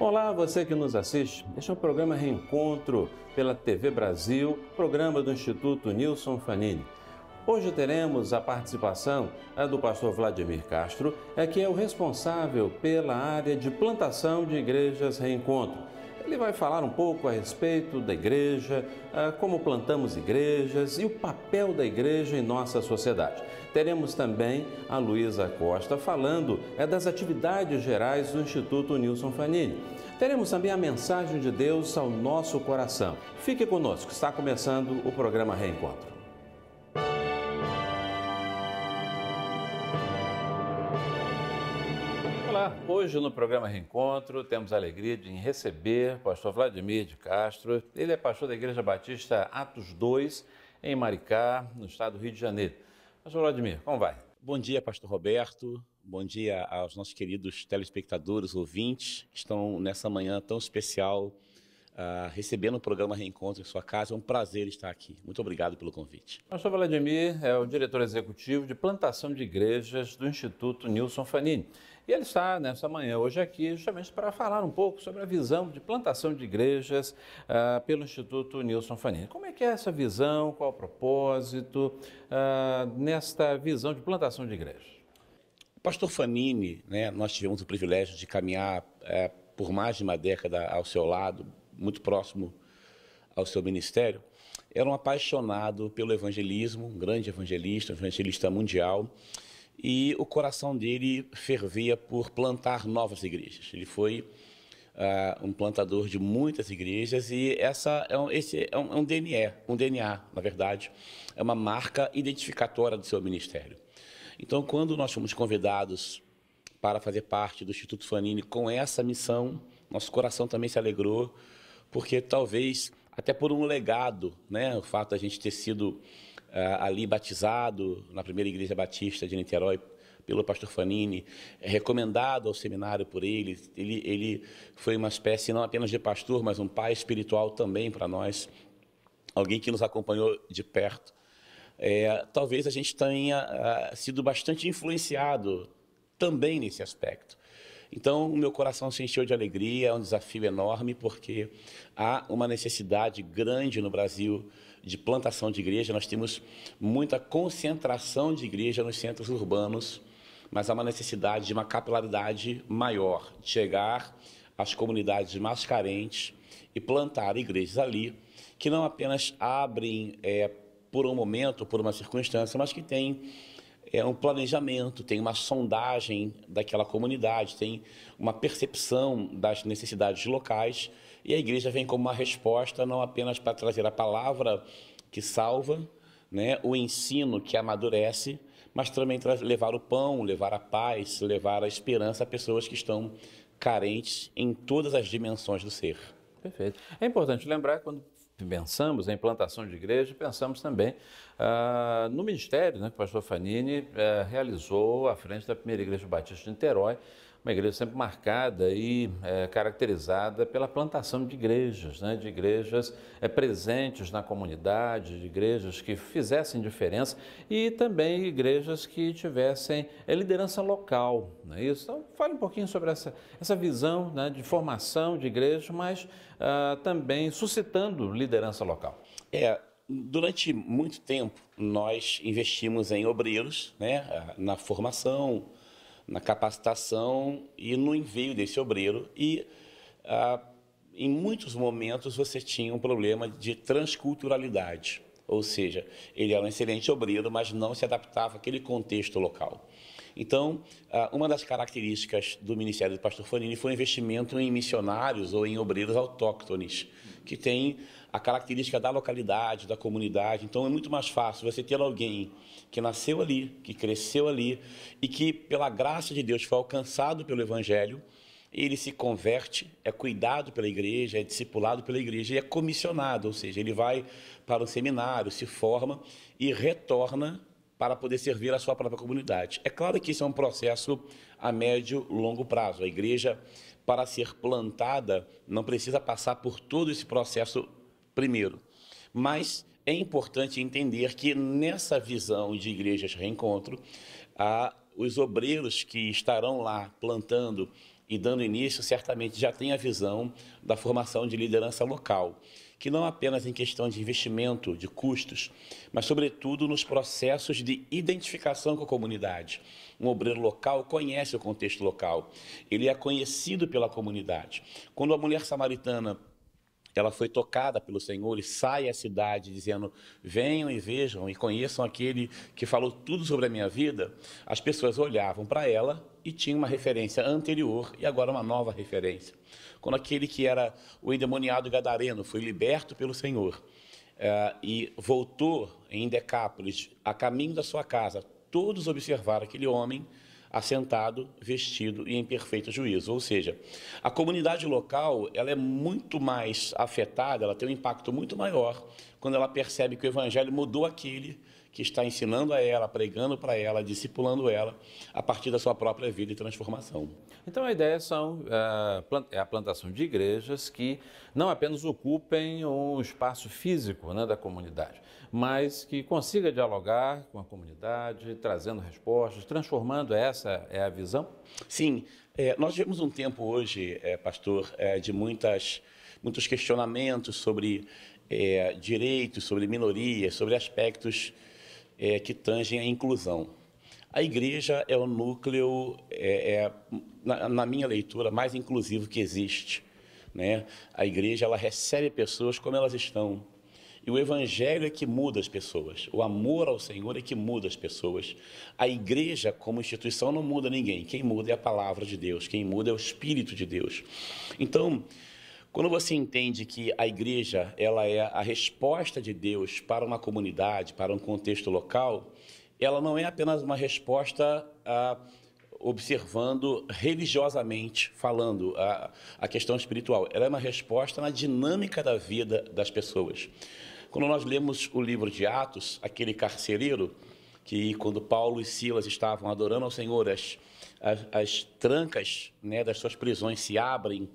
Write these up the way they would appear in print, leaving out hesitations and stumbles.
Olá, você que nos assiste. Este é o programa Reencontro pela TV Brasil, programa do Instituto Nilson Fanini. Hoje teremos a participação do pastor Vladimir Castro, que é o responsável pela área de plantação de igrejas Reencontro. Ele vai falar um pouco a respeito da igreja, como plantamos igrejas e o papel da igreja em nossa sociedade. Teremos também a Luísa Costa falando das atividades gerais do Instituto Nilson Fanini. Teremos também a mensagem de Deus ao nosso coração. Fique conosco, está começando o programa Reencontro. Olá, hoje no programa Reencontro temos a alegria de receber o pastor Vladimir de Castro. Ele é pastor da Igreja Batista Atos 2, em Maricá, no estado do Rio de Janeiro. Pastor Vladimir, como vai? Bom dia, pastor Roberto. Bom dia aos nossos queridos telespectadores, ouvintes, que estão nessa manhã tão especial, recebendo o programa Reencontro em sua casa. É um prazer estar aqui. Muito obrigado pelo convite. Pastor Vladimir é o diretor executivo de plantação de igrejas do Instituto Nilson Fanini. E ele está nessa manhã, hoje aqui, justamente para falar um pouco sobre a visão de plantação de igrejas pelo Instituto Nilson Fanini. Como é que é essa visão, qual o propósito nesta visão de plantação de igrejas? Pastor Fanini, nós tivemos o privilégio de caminhar por mais de uma década ao seu lado, muito próximo ao seu ministério. Era um apaixonado pelo evangelismo, um grande evangelista, um evangelista mundial, e o coração dele fervia por plantar novas igrejas. Ele foi um plantador de muitas igrejas e esse é um DNA, na verdade, é uma marca identificatória do seu ministério. Então, quando nós fomos convidados para fazer parte do Instituto Fanini com essa missão, nosso coração também se alegrou, porque talvez, até por um legado, o fato de a gente ter sido ali batizado na primeira igreja batista de Niterói pelo pastor Fanini, recomendado ao seminário por ele foi uma espécie não apenas de pastor, mas um pai espiritual também para nós, alguém que nos acompanhou de perto. Talvez a gente tenha sido bastante influenciado também nesse aspecto. Então, o meu coração se encheu de alegria, é um desafio enorme, porque há uma necessidade grande no Brasil de plantação de igreja. Nós temos muita concentração de igreja nos centros urbanos, mas há uma necessidade de uma capilaridade maior, de chegar às comunidades mais carentes e plantar igrejas ali, que não apenas abrem por um momento, por uma circunstância, mas que tem um planejamento, tem uma sondagem daquela comunidade, tem uma percepção das necessidades locais, e a igreja vem como uma resposta não apenas para trazer a palavra que salva, o ensino que amadurece, mas também levar o pão, levar a paz, levar a esperança a pessoas que estão carentes em todas as dimensões do ser. Perfeito. É importante lembrar, quando pensamos em plantação de igreja, pensamos também no ministério que o pastor Fanini realizou à frente da primeira igreja batista de Niterói, uma igreja sempre marcada e caracterizada pela plantação de igrejas presentes na comunidade, de igrejas que fizessem diferença e também igrejas que tivessem liderança local, não é isso? Então, fale um pouquinho sobre essa visão de formação de igreja, mas também suscitando liderança local. Durante muito tempo, nós investimos em obreiros, na formação, na capacitação e no envio desse obreiro. E, em muitos momentos, você tinha um problema de transculturalidade. Ou seja, ele era um excelente obreiro, mas não se adaptava àquele contexto local. Então, uma das características do Ministério do Pastor Fanini foi o investimento em missionários ou em obreiros autóctones, que tem a característica da localidade, da comunidade. Então, é muito mais fácil você ter alguém que nasceu ali, que cresceu ali e que, pela graça de Deus, foi alcançado pelo Evangelho. Ele se converte, é cuidado pela igreja, é discipulado pela igreja e é comissionado, ou seja, ele vai para um seminário, se forma e retorna para poder servir a sua própria comunidade. É claro que isso é um processo a médio e longo prazo. A igreja, para ser plantada, não precisa passar por todo esse processo primeiro. Mas é importante entender que nessa visão de igrejas Reencontro, os obreiros que estarão lá plantando e dando início, certamente já tem a visão da formação de liderança local, que não apenas em questão de investimento, de custos, mas, sobretudo, nos processos de identificação com a comunidade. Um obreiro local conhece o contexto local, ele é conhecido pela comunidade. Quando a mulher samaritana ela foi tocada pelo Senhor e sai à cidade dizendo: venham e vejam e conheçam aquele que falou tudo sobre a minha vida, as pessoas olhavam para ela e tinham uma referência anterior e agora uma nova referência. Quando aquele que era o endemoniado gadareno foi liberto pelo Senhor e voltou em Decápolis, a caminho da sua casa, todos observaram aquele homem assentado, vestido e em perfeito juízo. Ou seja, a comunidade local ela é muito mais afetada, ela tem um impacto muito maior quando ela percebe que o evangelho mudou aquele que está ensinando a ela, pregando para ela, discipulando ela, a partir da sua própria vida e transformação. Então a ideia é a plantação de igrejas que não apenas ocupem um espaço físico, né, da comunidade, mas que consiga dialogar com a comunidade, trazendo respostas, transformando. Essa é a visão? Sim, nós vivemos um tempo hoje, pastor, de muitos questionamentos sobre direitos, sobre minorias, sobre aspectos que tangem a inclusão. A igreja é o núcleo, na minha leitura, mais inclusivo que existe, né? A igreja ela recebe pessoas como elas estão. E o evangelho é que muda as pessoas. O amor ao Senhor é que muda as pessoas. A igreja, como instituição, não muda ninguém. Quem muda é a palavra de Deus. Quem muda é o Espírito de Deus. Então, quando você entende que a igreja ela é a resposta de Deus para uma comunidade, para um contexto local, ela não é apenas uma resposta observando religiosamente, falando a questão espiritual. Ela é uma resposta na dinâmica da vida das pessoas. Quando nós lemos o livro de Atos, aquele carcereiro que, quando Paulo e Silas estavam adorando ao Senhor, as trancas, né, das suas prisões se abrem,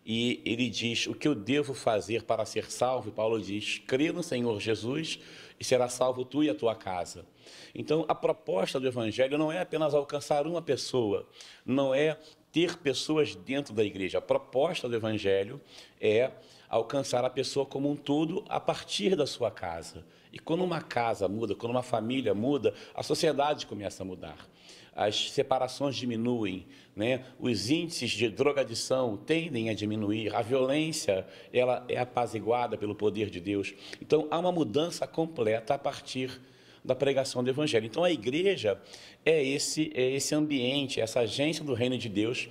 e ele diz: o que eu devo fazer para ser salvo? E Paulo diz: crê no Senhor Jesus e será salvo tu e a tua casa. Então, a proposta do evangelho não é apenas alcançar uma pessoa, não é ter pessoas dentro da igreja. A proposta do evangelho é alcançar a pessoa como um todo a partir da sua casa. E quando uma casa muda, quando uma família muda, a sociedade começa a mudar. As separações diminuem, né? Os índices de drogadição tendem a diminuir, a violência ela é apaziguada pelo poder de Deus. Então, há uma mudança completa a partir da pregação do Evangelho. Então, a igreja é esse ambiente, essa agência do reino de Deus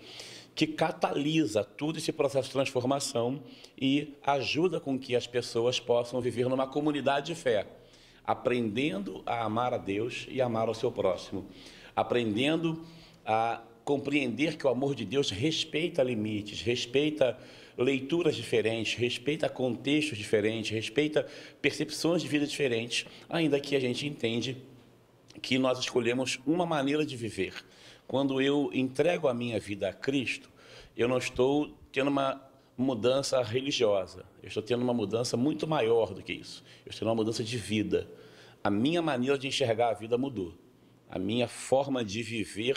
que catalisa todo esse processo de transformação e ajuda com que as pessoas possam viver numa comunidade de fé, aprendendo a amar a Deus e amar ao seu próximo, aprendendo a compreender que o amor de Deus respeita limites, respeita leituras diferentes, respeita contextos diferentes, respeita percepções de vida diferentes, ainda que a gente entende que nós escolhemos uma maneira de viver. Quando eu entrego a minha vida a Cristo, eu não estou tendo uma mudança religiosa, eu estou tendo uma mudança muito maior do que isso. Eu estou tendo uma mudança de vida. A minha maneira de enxergar a vida mudou. A minha forma de viver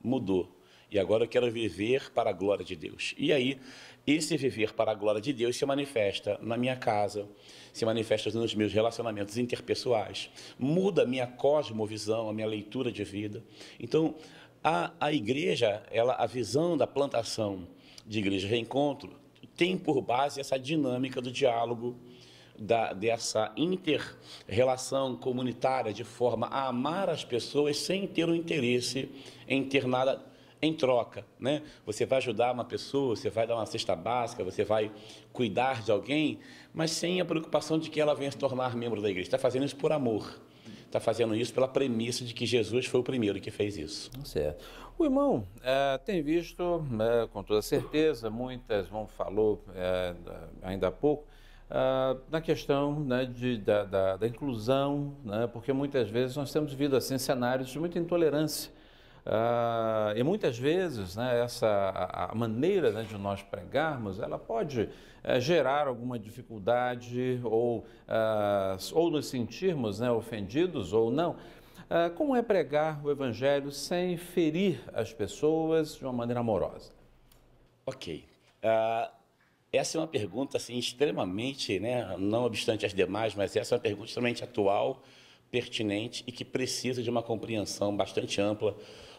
mudou. E agora eu quero viver para a glória de Deus. E aí, esse viver para a glória de Deus se manifesta na minha casa, se manifesta nos meus relacionamentos interpessoais, muda a minha cosmovisão, a minha leitura de vida. Então, a igreja, a visão da plantação de igreja reencontro, tem por base essa dinâmica do diálogo, dessa inter-relação comunitária, de forma a amar as pessoas sem ter o interesse em ter nada em troca, né? Você vai ajudar uma pessoa, você vai dar uma cesta básica, você vai cuidar de alguém, mas sem a preocupação de que ela venha se tornar membro da igreja. Está fazendo isso por amor, está fazendo isso pela premissa de que Jesus foi o primeiro que fez isso. Certo. O irmão tem visto, com toda certeza, muitas, falou ainda há pouco, na questão, né, da inclusão, né, porque muitas vezes nós temos vivido assim cenários de muita intolerância. E muitas vezes, né, a maneira, né, de nós pregarmos, ela pode gerar alguma dificuldade ou nos sentirmos, né, ofendidos ou não. Como é pregar o Evangelho sem ferir as pessoas de uma maneira amorosa? Ok. Essa é uma pergunta assim, extremamente, né, não obstante as demais, mas essa é uma pergunta extremamente atual, pertinente e que precisa de uma compreensão bastante ampla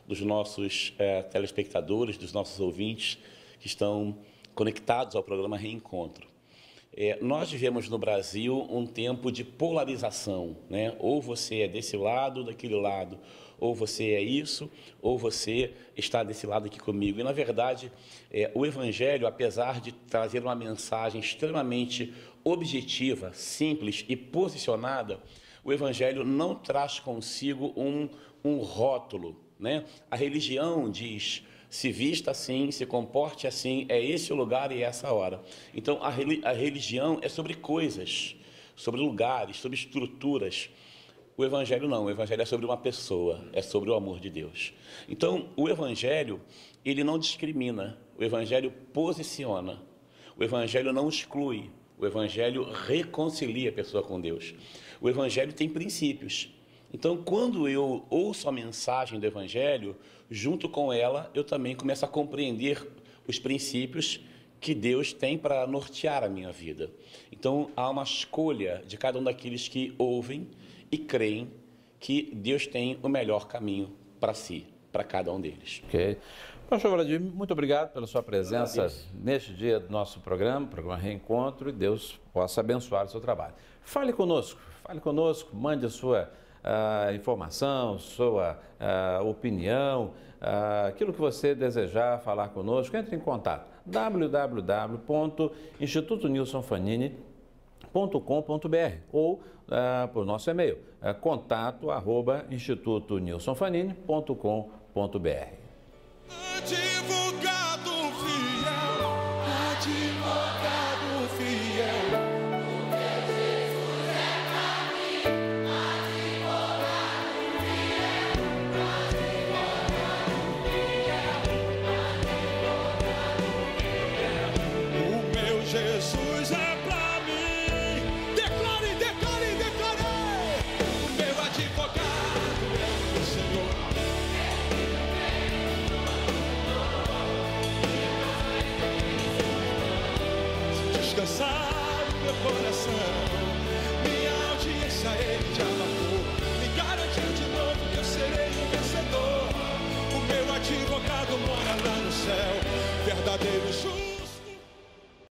dos nossos telespectadores, dos nossos ouvintes que estão conectados ao programa Reencontro. Nós vivemos no Brasil um tempo de polarização, né? Ou você é desse lado, daquele lado, ou você é isso, ou você está desse lado aqui comigo. E, na verdade, o Evangelho, apesar de trazer uma mensagem extremamente objetiva, simples e posicionada, o Evangelho não traz consigo um rótulo, né? A religião diz: se vista assim, se comporte assim, é esse o lugar e essa hora. Então, a religião é sobre coisas, sobre lugares, sobre estruturas. O Evangelho não, o Evangelho é sobre uma pessoa, é sobre o amor de Deus. Então, o Evangelho, ele não discrimina, o Evangelho posiciona, o Evangelho não exclui, o Evangelho reconcilia a pessoa com Deus. O Evangelho tem princípios. Então, quando eu ouço a mensagem do Evangelho, junto com ela, eu também começo a compreender os princípios que Deus tem para nortear a minha vida. Então, há uma escolha de cada um daqueles que ouvem e creem que Deus tem o melhor caminho para si, para cada um deles. Ok. Pastor Vladimir, muito obrigado pela sua presença neste dia do nosso programa Reencontro, e Deus possa abençoar o seu trabalho. Fale conosco, mande a sua informação, sua opinião, aquilo que você desejar falar conosco, entre em contato. www.institutonilsonfanini.com.br ou por nosso e-mail, contato@institutonilsonfanini.com.br.